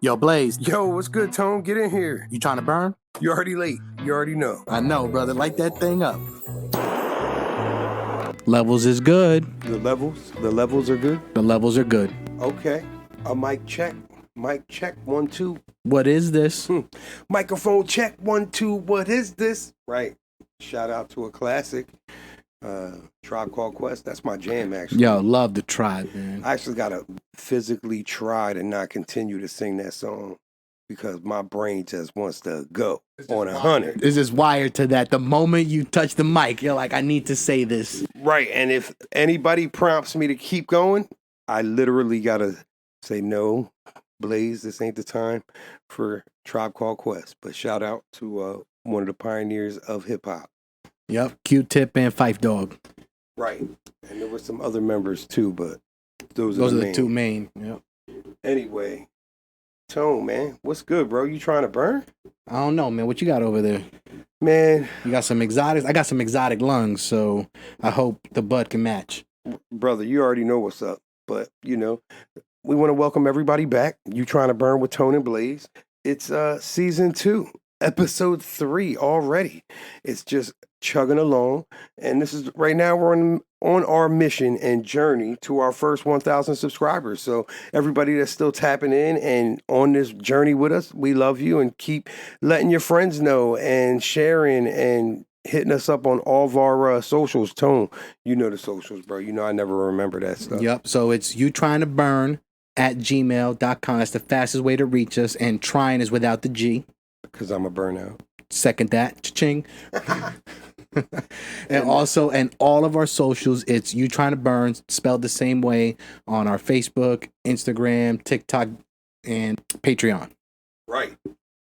Yo, Blaze, Yo, what's good, Tone? Get in here. you trying to burn? You already late. You already know. I know, brother. Light that thing up. Levels is good. The levels are good? The levels are good. Okay. A mic check. Mic check, 1, 2. What is this? Microphone check, 1, 2. What is this? Right. Shout out to a classic. Tribe Called Quest. That's my jam, actually. Yo, love the Tribe, man. I actually got to physically try to not continue to sing that song because my brain just wants to go on 100. This is wired to that. The moment you touch the mic, you're like, I need to say this. Right. And if anybody prompts me to keep going, I literally got to say, no, Blaze, this ain't the time for Tribe Called Quest. But shout out to one of the pioneers of hip hop. Yep, Q-Tip and Fife Dog. Right. And there were some other members too, but those are the the two main. Yep. Anyway, Tone, man, what's good, bro? You trying to burn? I don't know, man. What you got over there? Man. You got some exotics? I got some exotic lungs, so I hope the bud can match. Brother, you already know what's up. But, you know, we want to welcome everybody back. You trying to burn with Tone and Blaze. It's season 2. Episode 3 already. It's just chugging along, and this is right now we're on our mission and journey to our first 1,000 subscribers. So everybody that's still tapping in and on this journey with us, we love you, and keep letting your friends know and sharing and hitting us up on all of our socials. Tone, you know the socials, bro. You know I never remember that stuff. Yep. So it's you trying to burn at gmail.com. That's the fastest way to reach us, and Tryin is without the G. Because I'm a burnout. Second that. Cha-ching. And also, and all of our socials, it's You Trying to Burn, spelled the same way on our Facebook, Instagram, TikTok, and Patreon. Right.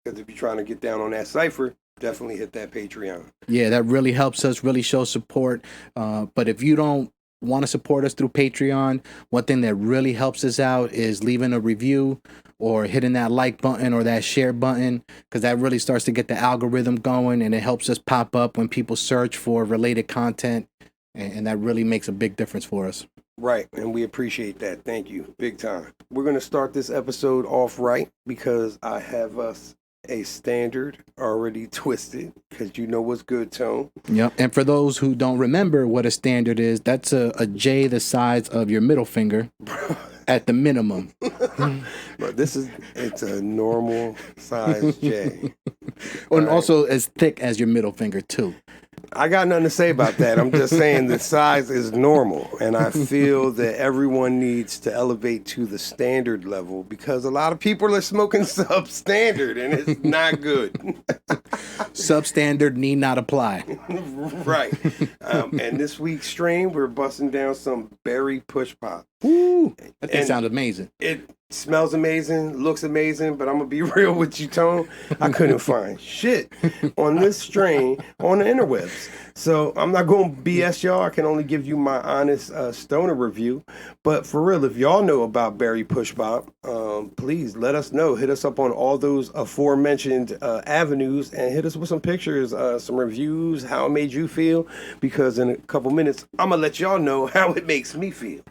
Because if you're trying to get down on that cipher, definitely hit that Patreon. Yeah, that really helps us, really shows support. But if you don't want to support us through Patreon, one thing that really helps us out is leaving a review or hitting that like button or that share button, because that really starts to get the algorithm going, and it helps us pop up when people search for related content, and that really makes a big difference for us. Right, and we appreciate that. Thank you. Big time. We're going to start this episode off right because I have us a standard already twisted, because you know what's good, Tone. Yep. And for those who don't remember what a standard is, that's a J the size of your middle finger at the minimum. But it's a normal size J. And also as thick as your middle finger too. I got nothing to say about that. I'm just saying the size is normal, and I feel that everyone needs to elevate to the standard level, because a lot of people are smoking substandard, and it's not good. Substandard need not apply. Right. And this week's stream, we're busting down some berry push pop. Ooh, that thing sounds amazing. It smells amazing, looks amazing, but I'm going to be real with you, Tone. I couldn't find shit on this strain on the interwebs. So I'm not going to BS y'all. I can only give you my honest stoner review. But for real, if y'all know about berry push pop, please let us know. Hit us up on all those aforementioned avenues, and hit us with some pictures, some reviews, how it made you feel. Because in a couple minutes, I'm going to let y'all know how it makes me feel.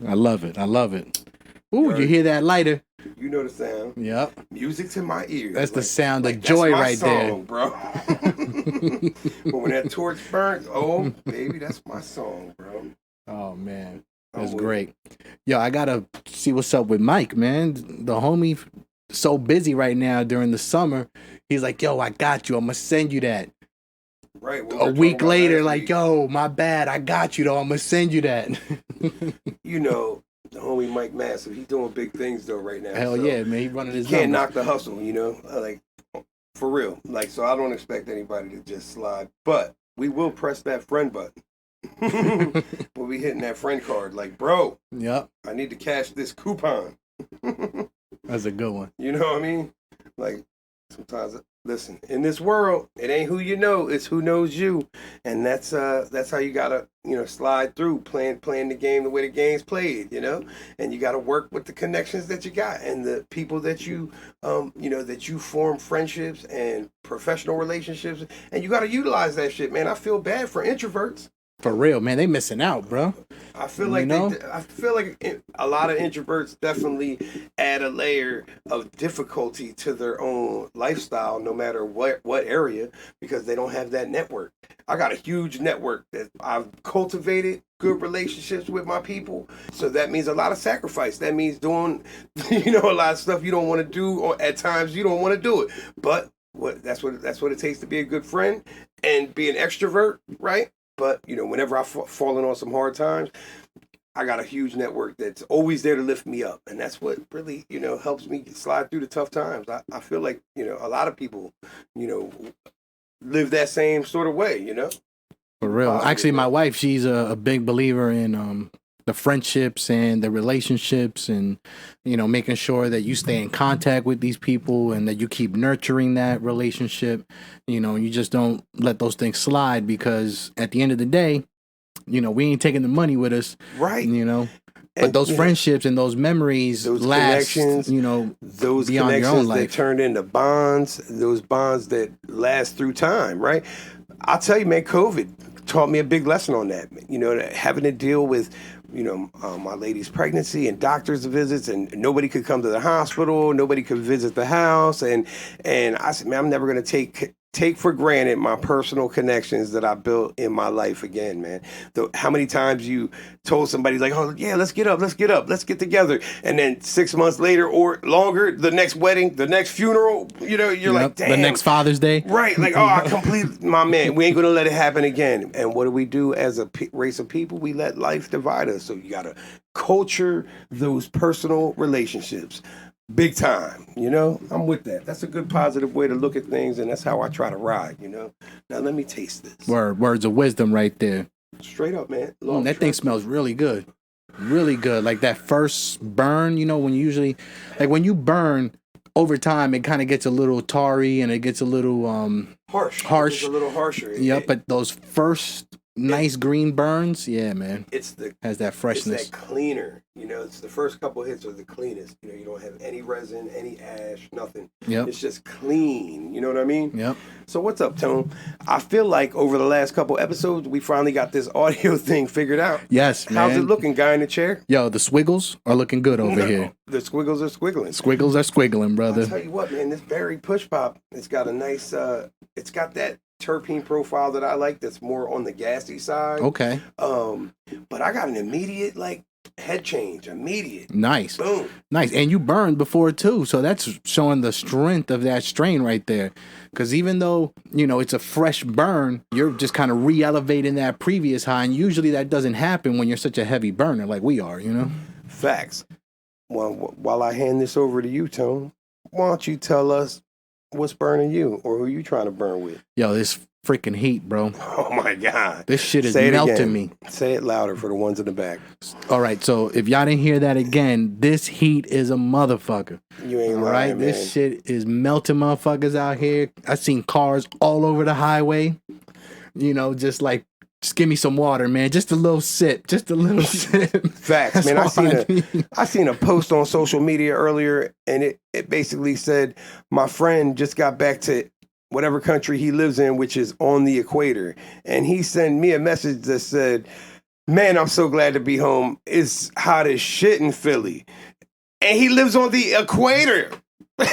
I love it. I love it. Ooh, you hear that lighter? You know the sound. Yep. Music to my ears. That's the sound of joy right song, there. Bro. But when that torch burns, oh, baby, that's my song, bro. Oh, man. That's great. Yo, I got to see what's up with Mike, man. The homie so busy right now during the summer. He's like, yo, I got you. I'm going to send you that. Right. A week later, like, yo, my bad. I got you, though. I'm going to send you that. You know, the homie Mike Massive, he's doing big things, though, right now. Hell yeah, man. He running his can't numbers. knock the hustle, you know? Like, for real. Like, so I don't expect anybody to just slide. But we will press that friend button. We'll be hitting that friend card. Like, bro, yep, I need to cash this coupon. That's a good one. You know what I mean? Like, sometimes, listen, in this world, it ain't who you know, it's who knows you. And that's how you gotta, you know, slide through, playing the game the way the game's played, you know? And you gotta work with the connections that you got and the people that you that you form friendships and professional relationships, and you gotta utilize that shit, man. I feel bad for introverts. For real, man. They missing out, bro. I feel like a lot of introverts definitely add a layer of difficulty to their own lifestyle, no matter what area, because they don't have that network. I got a huge network that I've cultivated good relationships with my people, so that means a lot of sacrifice. That means doing, a lot of stuff you don't want to do, or at times you don't want to do it. But that's what it takes to be a good friend and be an extrovert, right? But, whenever I've fallen on some hard times, I got a huge network that's always there to lift me up. And that's what really, helps me slide through the tough times. I feel like, a lot of people, live that same sort of way, For real. Actually, my wife, she's a big believer in the friendships and the relationships and, making sure that you stay in contact with these people and that you keep nurturing that relationship. You just don't let those things slide, because at the end of the day, we ain't taking the money with us. Right. But those friendships and those memories, those last, connections, those beyond connections your own that life. turned into bonds, those bonds that last through time, right? I'll tell you, man, COVID taught me a big lesson on that. Having to deal with, my lady's pregnancy and doctor's visits, and nobody could come to the hospital, nobody could visit the house, and I said, man, I'm never going to take for granted my personal connections that I built in my life again, man. How many times you told somebody like, oh yeah, let's get up, let's get together. And then 6 months later or longer, the next wedding, the next funeral, you're like, damn. The next Father's Day. Right. Like, oh, I complete my man. We ain't going to let it happen again. And what do we do as a race of people? We let life divide us. So you got to culture those personal relationships. Big time, I'm with that. That's a good positive way to look at things, and that's how I try to ride, Now let me taste this. Words of wisdom right there. Straight up, man. That thing smells really good. Really good. Like that first burn, when you usually, like when you burn over time, it kind of gets a little tarry and it gets a little harsh. It's a little harsher. Yep, but those first nice green burns, yeah, man. Has that freshness. It's that cleaner. It's the first couple hits are the cleanest. You don't have any resin, any ash, nothing. Yep. It's just clean. You know what I mean? Yep. So what's up, Tone? I feel like over the last couple episodes, we finally got this audio thing figured out. Yes, man. How's it looking, guy in the chair? Yo, the squiggles are looking good over here. The squiggles are squiggling. Squiggles are squiggling, brother. I'll tell you what, man, this berry push pop, it's got a nice, it's got that terpene profile that I like that's more on the gassy side. Okay. But I got an immediate, head change. Immediate. Nice. Boom. Nice. And you burned before, too. So that's showing the strength of that strain right there. Because even though, it's a fresh burn, you're just kind of re-elevating that previous high. And usually that doesn't happen when you're such a heavy burner like we are, Facts. Well, while I hand this over to you, Tone, why don't you tell us what's burning you or who you trying to burn with? Yo, this freaking heat, bro. Oh, my God. This shit is melting me. Say it louder for the ones in the back. All right, so if y'all didn't hear that again, this heat is a motherfucker. You ain't lying, right? Man. This shit is melting motherfuckers out here. I seen cars all over the highway. Just give me some water, man. Just a little sip. Just a little sip. Facts, man. I seen a post on social media earlier, and it basically said, my friend just got back to whatever country he lives in, which is on the equator. And he sent me a message that said, man, I'm so glad to be home. It's hot as shit in Philly. And he lives on the equator.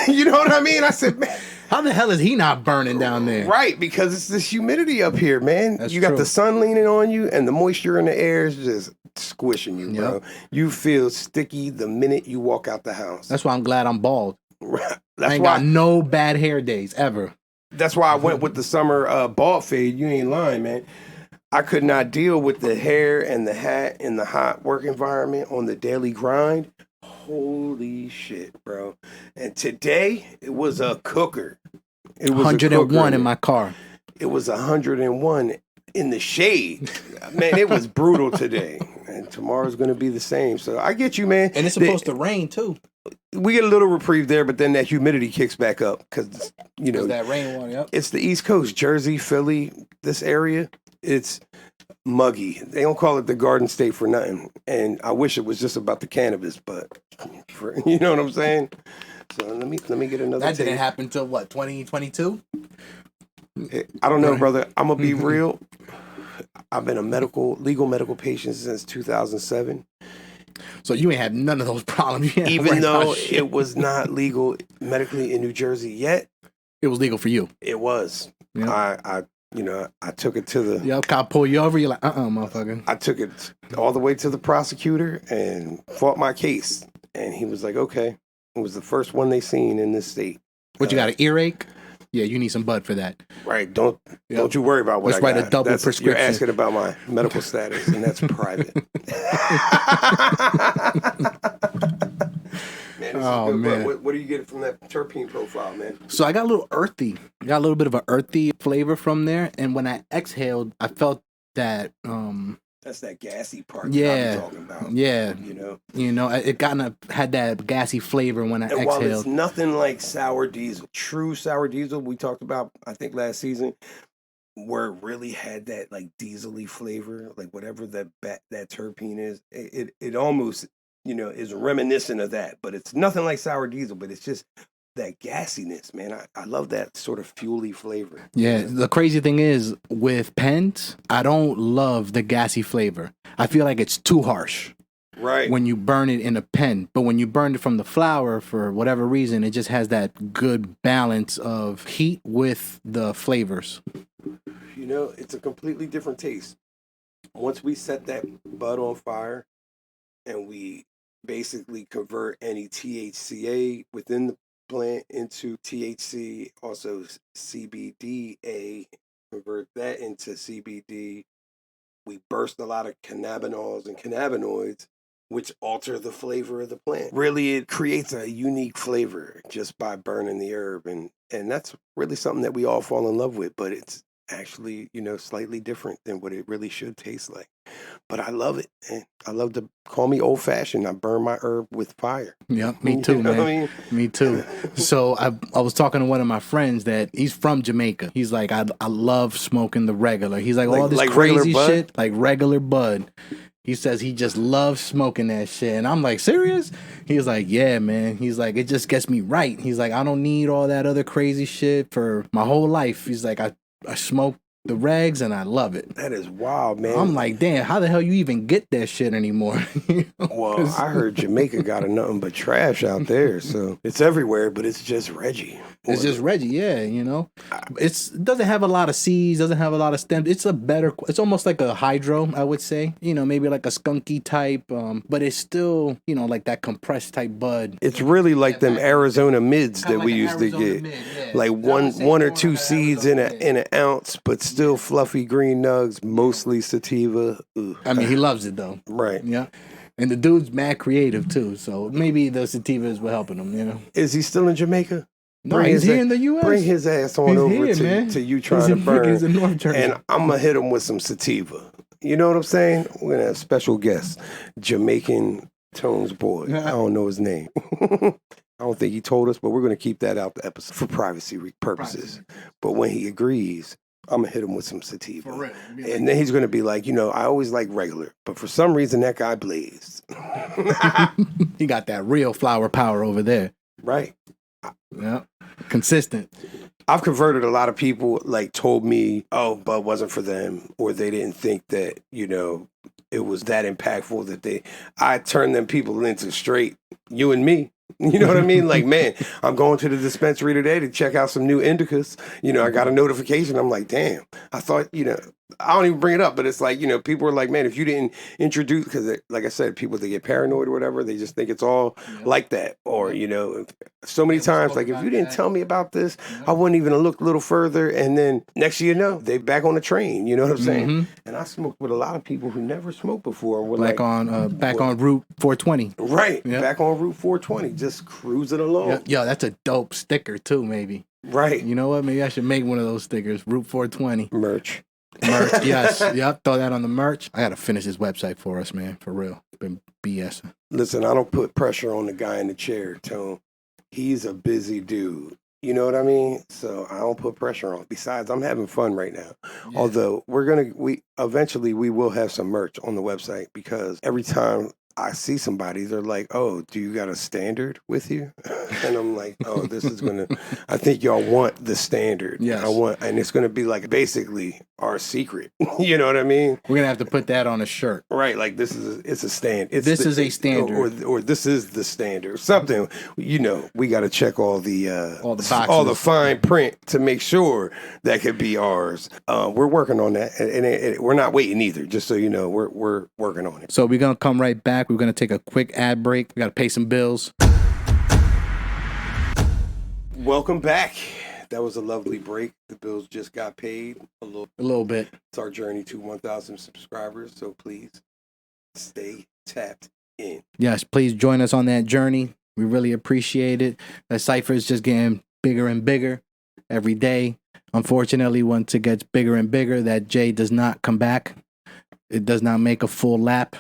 You know what I mean? I said, man. How the hell is he not burning down there? Right, because it's this humidity up here, man. That's you got true. the sun leaning on you, and the moisture in the air is just squishing you, bro. Yep. You feel sticky the minute you walk out the house. That's why I'm glad I'm bald. That's I ain't why got no bad hair days ever. That's why I went with the summer bald fade. You ain't lying, man. I could not deal with the hair and the hat in the hot work environment on the daily grind. Holy shit, bro. And today, it was a cooker. It was 101 in my car. It was 101 in the shade. Man, it was brutal today. And tomorrow's going to be the same. So I get you, man. And it's supposed to rain, too. We get a little reprieve there, but then that humidity kicks back up because, that rain one, yep. It's the East Coast, Jersey, Philly, this area. It's muggy. They don't call it the Garden State for nothing. And I wish it was just about the cannabis, but you know what I'm saying? So let me get another. That didn't happen till what, 2022? I don't know, brother. I'm gonna be real. I've been a legal medical patient since 2007. So you ain't had none of those problems. You ain't Even worried about though shit. it was not legal medically in New Jersey yet, It was legal for you. it was. Yeah. I took it to the. Yeah, cop pull you over. You're like, motherfucker. I took it all the way to the prosecutor and fought my case, and he was like, "Okay." It was the first one they seen in this state. What, you got an earache? Yeah, you need some bud for that. Right. Don't you worry about what Let's I write got. a double prescription. You're asking about my medical status, and that's private. Man, this is good. man. What do you get from that terpene profile, man? So I got a little earthy. Got a little bit of an earthy flavor from there. And when I exhaled, I felt that That's that gassy part yeah, that I'm talking about. Yeah. You know, It kind of had that gassy flavor when I and while exhaled. it's nothing like sour diesel, true sour diesel we talked about, I think last season, where it really had that like diesel-y flavor, like whatever that terpene is, it almost, is reminiscent of that, but it's nothing like sour diesel, but it's just that gassiness, man. I love that sort of fuely flavor. Yeah, the crazy thing is with pens, I don't love the gassy flavor. I feel like it's too harsh. Right. When you burn it in a pen. But when you burn it from the flour, for whatever reason, it just has that good balance of heat with the flavors. It's a completely different taste. Once we set that bud on fire and we basically convert any THCA within the plant into THC, also CBDA, convert that into CBD, we burst a lot of cannabinoids and cannabinoids, which alter the flavor of the plant. Really, it creates a unique flavor just by burning the herb. And that's really something that we all fall in love with, but it's actually, slightly different than what it really should taste like. But I love it, man. I love to call me old fashioned. I burn my herb with fire. Yeah, me too, man. What I mean? Me too. So I was talking to one of my friends that he's from Jamaica. He's like, I love smoking the regular. He's like all this like crazy regular shit, like regular bud. He says he just loves smoking that shit. And I'm like, serious? He's like, yeah, man. He's like, it just gets me right. He's like, I don't need all that other crazy shit for my whole life. He's like, I smoke the regs and I love it. That is wild, man. I'm like, damn, how the hell you even get that shit anymore? Well, I heard Jamaica got a nothing but trash out there, so it's everywhere, but it's just Reggie. It's just Reggie, yeah, it doesn't have a lot of seeds, doesn't have a lot of stems. It's almost like a hydro, I would say, maybe like a skunky type, but it's still, like that compressed type bud. It's really like them Arizona mids that we used to get, like one or two seeds in an ounce, but still fluffy green nugs, mostly sativa. Ugh. I mean, he loves it though, right? Yeah. And the dude's mad creative too, so maybe the sativas were helping him, Is he still in Jamaica? No, he's here in the U.S. Bring his ass on over to you trying to burn. He's in North Jersey. And I'm going to hit him with some sativa. You know what I'm saying? We're going to have a special guest, Jamaican Tones boy. I don't know his name. I don't think he told us, but we're going to keep that out the episode for privacy purposes. But when he agrees, I'm going to hit him with some sativa. For real. And then he's going to be like, I always like regular, but for some reason that guy blazed. He got that real flower power over there. Right. Yeah. Consistent. I've converted a lot of people, like told me, oh, Bud wasn't for them, or they didn't think that, it was that impactful that I turned them people into straight you and me. You know what I mean? Like, man, I'm going to the dispensary today to check out some new indicas. I got a notification. I'm like, damn, I thought, I don't even bring it up, but it's like, people are like, man, if you didn't introduce, because like I said, people, they get paranoid or whatever. They just think it's all like that. Or, so many times, like, if you didn't tell me about this, I wouldn't even have looked a little further. And then next thing you know, they back on the train. You know what I'm saying? And I smoked with a lot of people who never smoked before. And were back on Route 420. Right. Yep. Back on Route 420, just cruising along. Yep. Yo, that's a dope sticker too, maybe. Right. You know what? Maybe I should make one of those stickers. Route 420. Merch, yes. Yep. Throw that on the merch. I got to finish this website for us, man. For real. Been BS. Listen, I don't put pressure on the guy in the chair, Tone. He's a busy dude. You know what I mean? So I don't put pressure on. Besides, I'm having fun right now. Yeah. Although we eventually will have some merch on the website, because every time I see somebody, they're like, oh, do you got a standard with you? And I'm like, oh, this is I think y'all want the standard. Yes. And it's going to be like basically our secret. You know what I mean? We're gonna have to put that on a shirt. Right, like it's a stand. This is a standard, or this is the standard. Something, we got to check all the boxes, all the fine print to make sure that could be ours. We're working on that, and we're not waiting either. Just so you know, we're working on it. So we're gonna come right back. We're gonna take a quick ad break. We gotta pay some bills. Welcome back. That was a lovely break. The bills just got paid a little bit. It's our journey to 1,000 subscribers. So please stay tapped in. Yes, please join us on that journey. We really appreciate it. The cipher is just getting bigger and bigger every day. Unfortunately, once it gets bigger and bigger, that J does not come back. It does not make a full lap.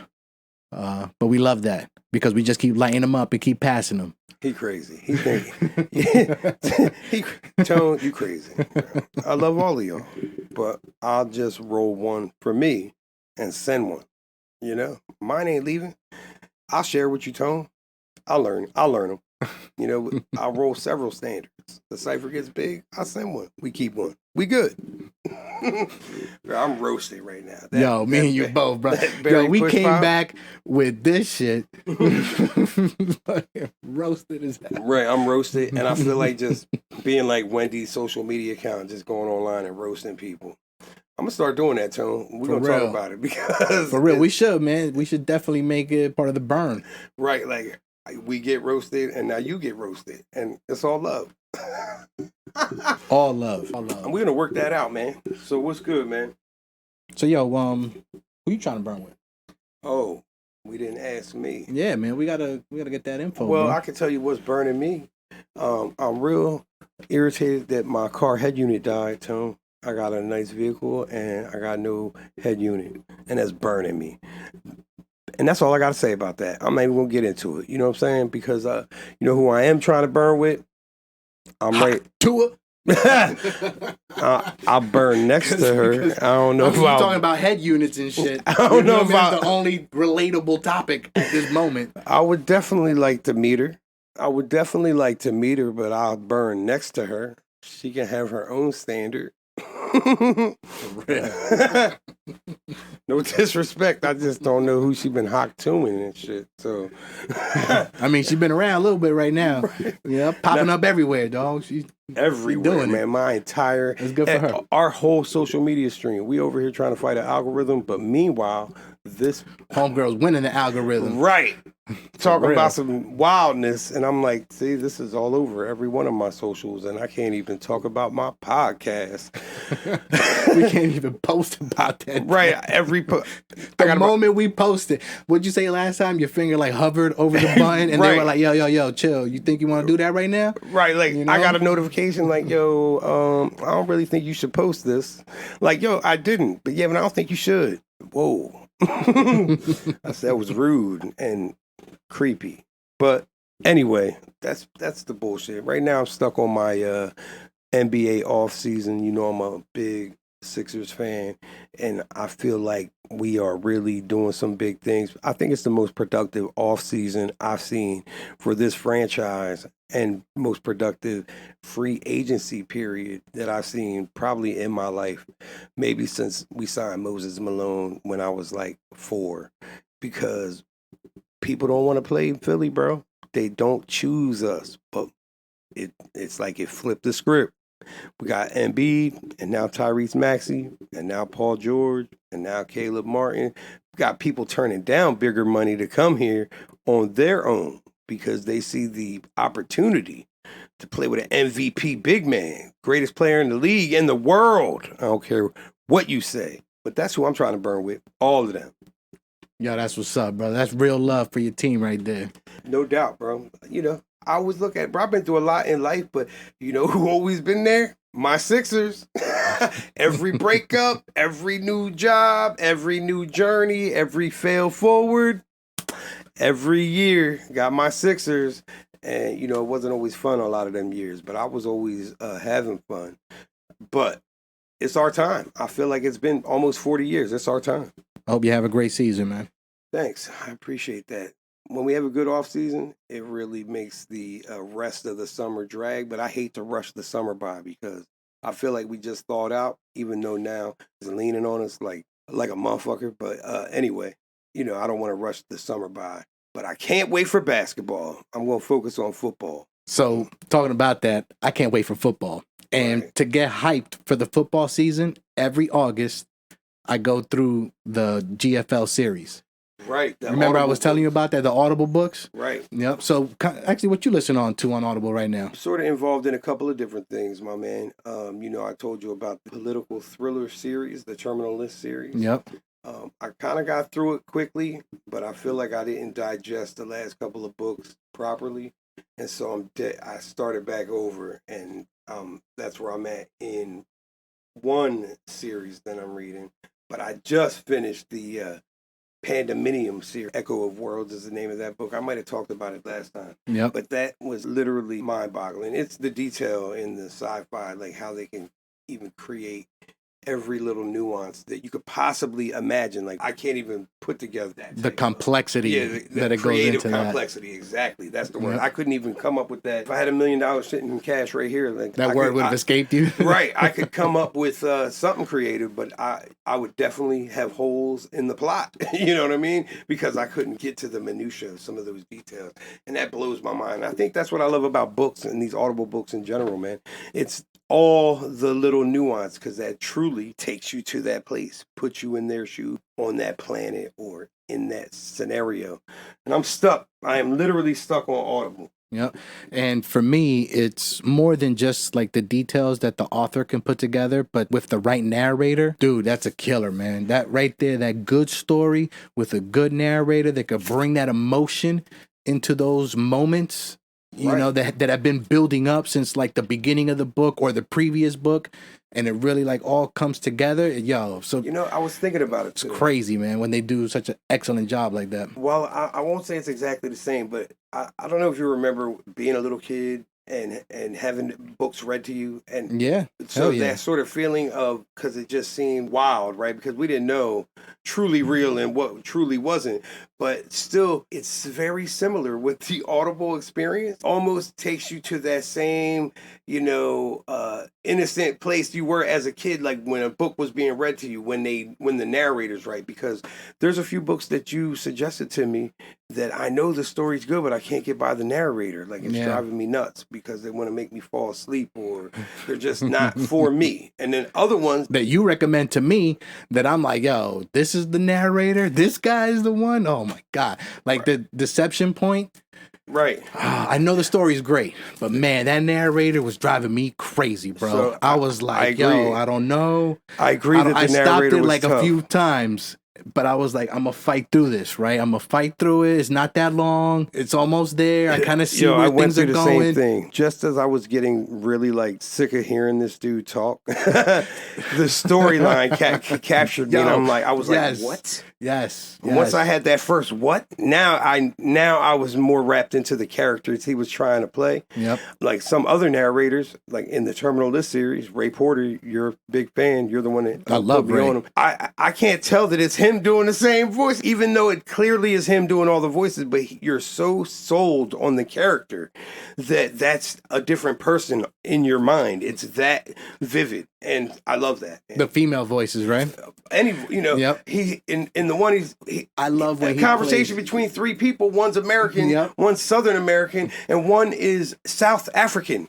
But we love that because we just keep lighting him up and keep passing him. He crazy. He think Tone, you crazy. I love all of y'all, but I'll just roll one for me and send one. Mine ain't leaving. I'll share with you, Tone. I'll learn them. I'll roll several standards. The cipher gets big, I'll send one. We keep one. We good. I'm roasted right now. Me and you both, bro. Yo, we came back with this shit. Roasted as hell. Right, I'm roasted, and I feel like just being like Wendy's social media account, just going online and roasting people. I'm gonna start doing that, Tone. We're gonna talk about it because for real, we should, man. We should definitely make it part of the burn. Right, like we get roasted, and now you get roasted, and it's all love. All love. And we're gonna work that out, man. So what's good, man? So who you trying to burn with? Oh, we didn't ask me. Yeah, man, we gotta get that info. Well, bro. I can tell you what's burning me. I'm real irritated that my car head unit died, Tone. I got a nice vehicle and I got no head unit, and that's burning me. And that's all I got to say about that. I'm not even gonna get into it. You know what I'm saying? Because you know who I am trying to burn with. I'm right to her. I'll burn next to her. I don't know. You're talking about head units and shit. I don't know if that's the only relatable topic at this moment. I would definitely like to meet her. But I'll burn next to her. She can have her own standard. No disrespect. I just don't know who she been hot tuning and shit. So, I mean, she's been around a little bit right now. Right. Yeah, popping up everywhere, dog. She's everywhere, doing man. My entire it's good for her. Our whole social media stream. We over here trying to fight an algorithm, but meanwhile, this homegirl's winning the algorithm. Right. Talking about some wildness, and I'm like, see, this is all over every one of my socials, and I can't even talk about my podcast. We can't even post about that. Right. The moment we posted, what'd you say last time? Your finger like hovered over the button, and they were like, yo, chill. You think you want to do that right now? Right. Like, I got a notification like, yo, I don't really think you should post this. Like, yo, I didn't, but I don't think you should. Whoa. I said that was rude and creepy. But anyway, that's the bullshit. Right now I'm stuck on my NBA off season. I'm a big Sixers fan, and I feel like we are really doing some big things. I think it's the most productive off season I've seen for this franchise, and most productive free agency period that I've seen probably in my life, maybe since we signed Moses Malone when I was like 4, because people don't want to play in Philly, bro. They don't choose us, but it's like it flipped the script. We got Embiid, and now Tyrese Maxey, and now Paul George, and now Caleb Martin. We got people turning down bigger money to come here on their own because they see the opportunity to play with an MVP big man, greatest player in the league, in the world. I don't care what you say, but that's who I'm trying to burn with, all of them. Yo, that's what's up, bro. That's real love for your team right there. No doubt, bro. I always look at, bro, I've been through a lot in life, but you know who always been there? My Sixers. Every breakup, every new job, every new journey, every fail forward, every year got my Sixers. And, it wasn't always fun a lot of them years, but I was always having fun. But it's our time. I feel like it's been almost 40 years. It's our time. I hope you have a great season, man. Thanks. I appreciate that. When we have a good off season, it really makes the rest of the summer drag. But I hate to rush the summer by because I feel like we just thawed out, even though now it's leaning on us like a motherfucker. But anyway, I don't want to rush the summer by. But I can't wait for basketball. I'm going to focus on football. So talking about that, I can't wait for football. And Right. to get hyped for the football season, every August I go through the GFL series. Right. Remember I was telling you about that, the Audible books? Right. Yep. So actually, what you listen on Audible right now? I'm sort of involved in a couple of different things, my man. I told you about the political thriller series, the Terminal List series. Yep. I kind of got through it quickly, but I feel like I didn't digest the last couple of books properly, and so I started back over, and that's where I'm at in one series that I'm reading. But I just finished the Pandemonium series. Echo of Worlds is the name of that book. I might have talked about it last time. Yep. But that was literally mind-boggling. It's the detail in the sci-fi, like how they can even create every little nuance that you could possibly imagine. Like I can't even put together the complexity that it goes into complexity. Exactly, that's the word. Yep. I couldn't even come up with that. If I had $1 million sitting in cash right here, like that word would have escaped you. Right, I could come up with something creative, but I would definitely have holes in the plot. You know what I mean? Because I couldn't get to the minutia of some of those details, and that blows my mind. I think that's what I love about books and these Audible books in general, man. It's all the little nuance, because that truly takes you to that place, puts you in their shoe on that planet or in that scenario. And I'm stuck. I am literally stuck on Audible. Yep. And for me, it's more than just like the details that the author can put together, but with the right narrator, dude, that's a killer, man. That right there, that good story with a good narrator that could bring that emotion into those moments, you know, that have been building up since like the beginning of the book or the previous book. And it really like all comes together. Yo, so I was thinking about it today. It's crazy, man, when they do such an excellent job like that. Well, I won't say it's exactly the same, but I don't know if you remember being a little kid and having books read to you, and so that sort of feeling of, because it just seemed wild, right? Because we didn't know truly real and what truly wasn't, but still it's very similar with the Audible experience. Almost takes you to that same innocent place you were as a kid, like when a book was being read to you, when the narrator's right. Because there's a few books that you suggested to me that I know the story's good, but I can't get by the narrator. Like it's driving me nuts because they want to make me fall asleep, or they're just not for me. And then other ones that you recommend to me that I'm like, yo, this is the narrator. This guy is the one. Oh my God. Like the Deception Point. Right. I know the story's great, but man, that narrator was driving me crazy, bro. So I was like, yo, I don't know. I agree that the narrator stopped it was like tough. A few times. But I was like, I'm going to fight through this, right? I'm going to fight through it. It's not that long. It's almost there. I kind of see where things are going. I went through the same thing. Just as I was getting really like sick of hearing this dude talk, the storyline captured me. And I'm like, I was like, what? Yes. Once I had that first what, now I was more wrapped into the characters he was trying to play. Yep. Like some other narrators, like in the Terminal List series, Ray Porter, you're a big fan. You're the one that I love Ray. On him. I can't tell that it's him doing the same voice, even though it clearly is him doing all the voices. But you're so sold on the character that that's a different person in your mind. It's that vivid, and I love that. The female voices, right? He in the one I love when a conversation between three people. One's American, one's Southern American, and one is South African.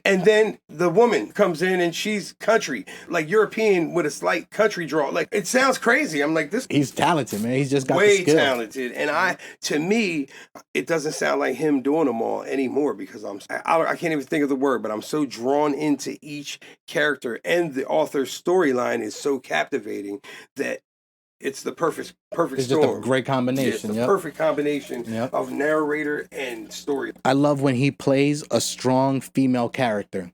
And then the woman comes in and she's country, like European with a slight country draw. Like it sounds crazy. I'm like, this. He's talented, man. He's just got way the skill. Talented, and to me, it doesn't sound like him doing them all anymore because I can't even think of the word, but I'm so drawn into each character, and the author's storyline is so captivating that it's the perfect it's storm. Just a great combination. It's a perfect combination of narrator and story. I love when he plays a strong female character.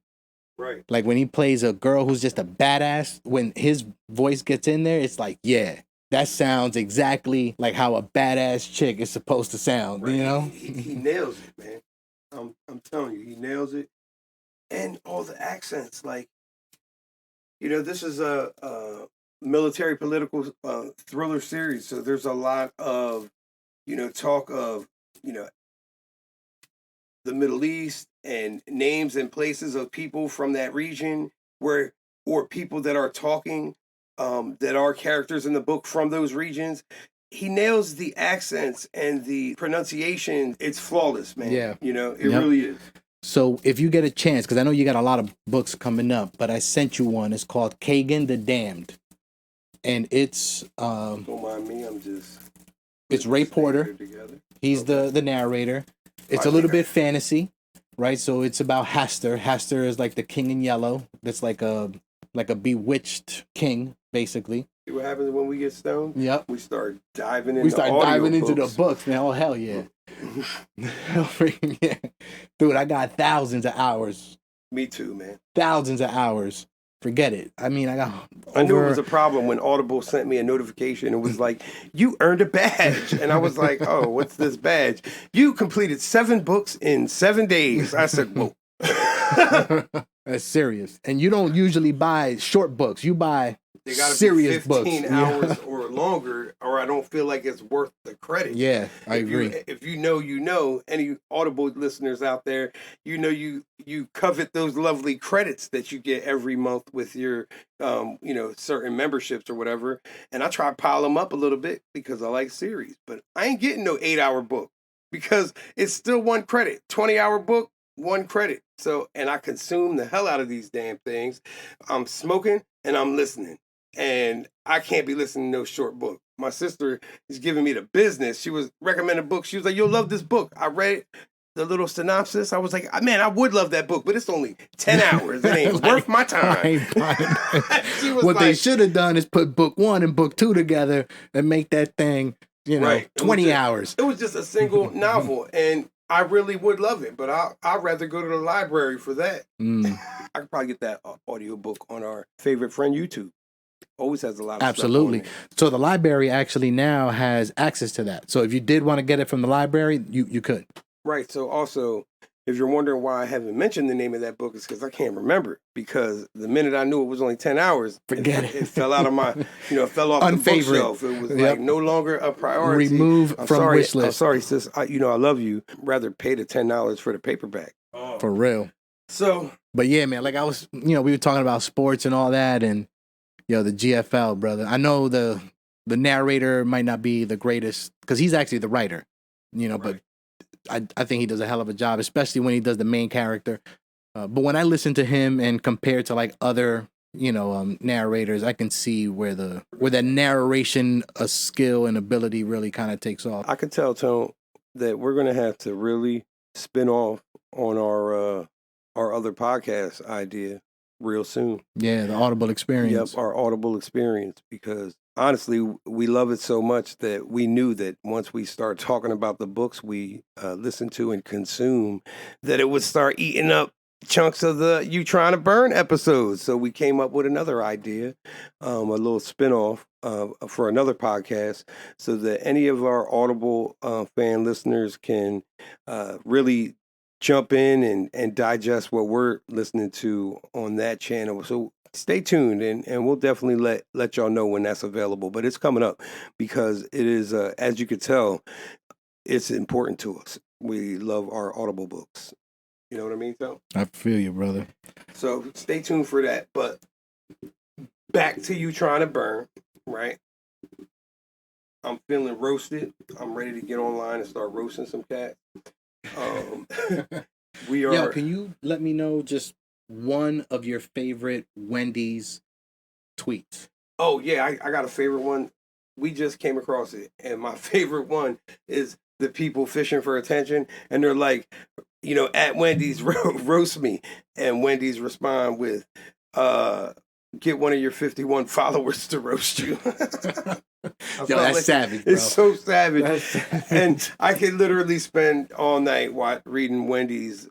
Right. Like when he plays a girl who's just a badass, when his voice gets in there, it's like, yeah, that sounds exactly like how a badass chick is supposed to sound, right. You know? He nails it, man. I'm telling you, he nails it. And all the accents, like, this is a military political thriller series, so there's a lot of talk of the Middle East and names and places of people from that region, where or people that are talking that are characters in the book from those regions. He nails the accents and the pronunciation. It's flawless, man. Yeah. You know, it Yep. really is. So if you get a chance, because I know you got a lot of books coming up, but I sent you one. It's called Kagan the Damned, and it's Don't mind me. I'm just. it's Ray Porter. He's the narrator. It's a little bit fantasy, right? So it's about Hastur. Hastur is like the king in yellow. That's like a bewitched king, basically. See what happens when we get stoned? Yep. We start diving into We start diving into the books. books, man. Oh hell yeah. Yeah. Dude, I got thousands of hours. Me too, man. Thousands of hours. Forget it. I mean, I knew it was a problem when Audible sent me a notification. It was like, you earned a badge. And I was like, oh, what's this badge? You completed 7 books in 7 days. I said, whoa. That's serious. And you don't usually buy short books. You buy They gotta serious be 15 books. hours or longer, or I don't feel like it's worth the credit. Yeah, I agree. If you know, you know. Any Audible listeners out there, you know, you covet those lovely credits that you get every month with your, certain memberships or whatever. And I try to pile them up a little bit because I like series, but I ain't getting no 8-hour book because it's still 1 credit. 20-hour book, 1 credit. So, and I consume the hell out of these damn things. I'm smoking and I'm listening. And I can't be listening to no short book. My sister is giving me the business. She was recommending a book. She was like, you'll love this book. I read the little synopsis. I was like, man, I would love that book, but it's only 10 hours. It ain't worth my time. What they should have done is put book 1 and book 2 together and make that thing, 20 hours. It was just a single novel, and I really would love it, but I'd rather go to the library for that. I could probably get that audiobook on our favorite friend YouTube. Always has a lot of Absolutely. stuff on there. So the library actually now has access to that. So if you did want to get it from the library, you could. Right. So also, if you're wondering why I haven't mentioned the name of that book, it's because I can't remember. Because the minute I knew it was only 10 hours, forget it. It fell out of my, fell off the bookshelf. It was like no longer a priority. Remove from wish list. I'm sorry, sis. I love you. Rather pay the $10 for the paperback. For real. So. But yeah, man, like I was, we were talking about sports and all that, and the GFL, brother. I know the narrator might not be the greatest because he's actually the writer, right. But I think he does a hell of a job, especially when he does the main character. But when I listen to him and compare to like other, narrators, I can see where that narration skill and ability really kind of takes off. I can tell, Tone, that we're gonna have to really spin off on our other podcast idea real soon. Yeah, the Audible experience. Yep, our Audible experience, because honestly, we love it so much that we knew that once we start talking about the books we listen to and consume, that it would start eating up chunks of the You Trying to Burn episodes. So we came up with another idea, a little spinoff for another podcast, so that any of our Audible fan listeners can really jump in and digest what we're listening to on that channel. So stay tuned, and we'll definitely let y'all know when that's available. But it's coming up because it is, as you could tell, it's important to us. We love our Audible books. You know what I mean, Phil? I feel you, brother. So stay tuned for that. But back to You Trying to Burn, right? I'm feeling roasted. I'm ready to get online and start roasting some cats. We are. Yo, can you let me know just one of your favorite Wendy's tweets? Oh yeah, I got a favorite one. We just came across it, and my favorite one is the people fishing for attention, and they're like, at Wendy's roast me, and Wendy's respond with, get one of your 51 followers to roast you. Yo, that's savage, bro. It's so savage. And I could literally spend all night reading Wendy's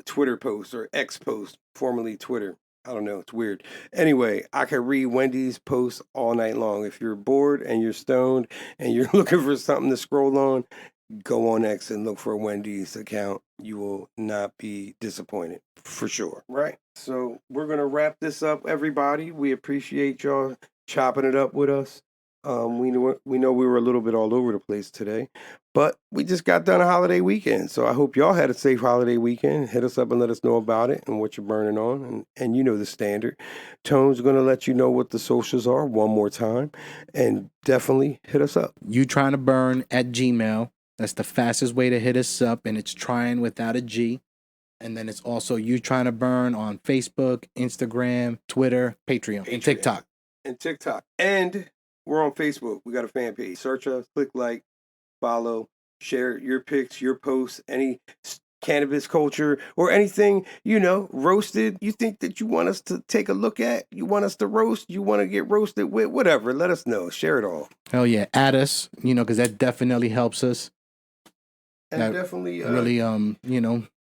Twitter post or X post, formerly Twitter. I don't know. It's weird. Anyway, I could read Wendy's posts all night long. If you're bored and you're stoned and you're looking for something to scroll on, go on X and look for a Wendy's account. You will not be disappointed, for sure. Right? So we're going to wrap this up, everybody. We appreciate y'all chopping it up with us. We know we were a little bit all over the place today, but we just got done a holiday weekend. So I hope y'all had a safe holiday weekend. Hit us up and let us know about it and what you're burning on. And you know the standard. Tone's going to let you know what the socials are one more time. And definitely hit us up. You trying to burn at Gmail. That's the fastest way to hit us up. And it's Tryin without a G. And then it's also You Trying to Burn on Facebook, Instagram, Twitter, Patreon, and TikTok. And we're on Facebook. We got a fan page. Search us, click like, follow, share your pics, your posts, any cannabis culture or anything, roasted. You think that you want us to take a look at? You want us to roast? You want to get roasted with? Whatever. Let us know. Share it all. Hell yeah. Add us, because that definitely helps us. And that definitely really,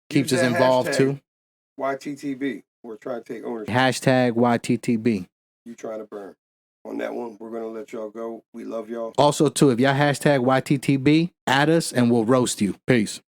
keeps us involved too. YTTB. We're trying to take ownership. Hashtag YTTB. You Trying to Burn. On that one, we're going to let y'all go. We love y'all. Also, too, if y'all hashtag YTTB, add us and we'll roast you. Peace.